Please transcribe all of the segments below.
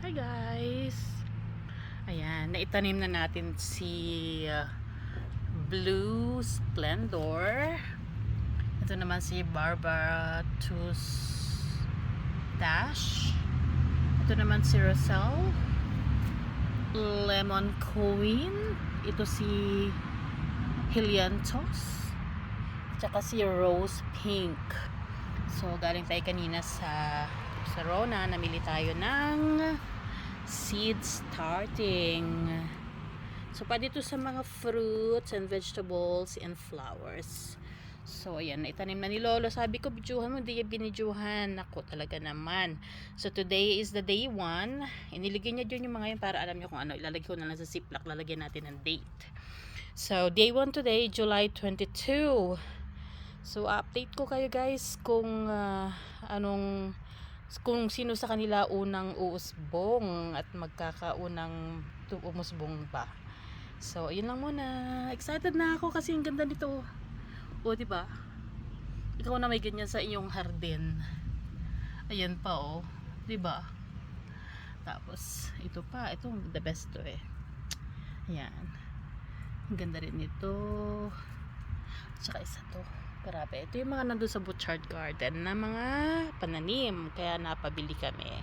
Hi guys! Ayan, naitanim na natin si Blue Splendor. Ito naman si Barbatus Dash. Ito naman si Roselle Lemon Queen. Ito si Helianthus. Tsaka si Rose Pink. So, galing tayo kanina sa Rona. Namili tayo ng seed starting. So, pwede ito sa mga fruits and vegetables and flowers. So, ayan. Naitanim na ni Lolo. Sabi ko, bidyuhan mo. Hindi binidyuhan. Ako talaga naman. So, today is the day 1. Iniligay niya dyan yung mga yan para alam niyo kung ano. Ilalagay ko na lang sa ziplock. Lalagyan natin ng date. So, day 1 today, July 22. So, update ko kayo guys kung kung sino sa kanila unang uusbong at magkakaunang umusbong ba. So, yun lang muna. Excited na ako kasi ang ganda nito. O, diba? Ikaw na may ganyan sa inyong hardin. Ayan pa, oh. Diba? Tapos, ito pa. Ito, the best to eh. Ayan. Ang ganda rin nito. Tsaka isa to. Grabe. Ito yung mga nandun sa Butchart Garden na mga pananim. Kaya napabili kami.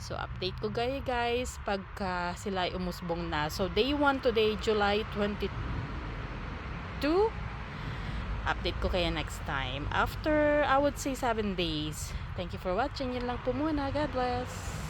So, update ko guys pagka sila ay umusbong na. So, day 1 today, July 22. Update ko kaya next time. After, I would say 7 days. Thank you for watching. Yun lang po muna. God bless.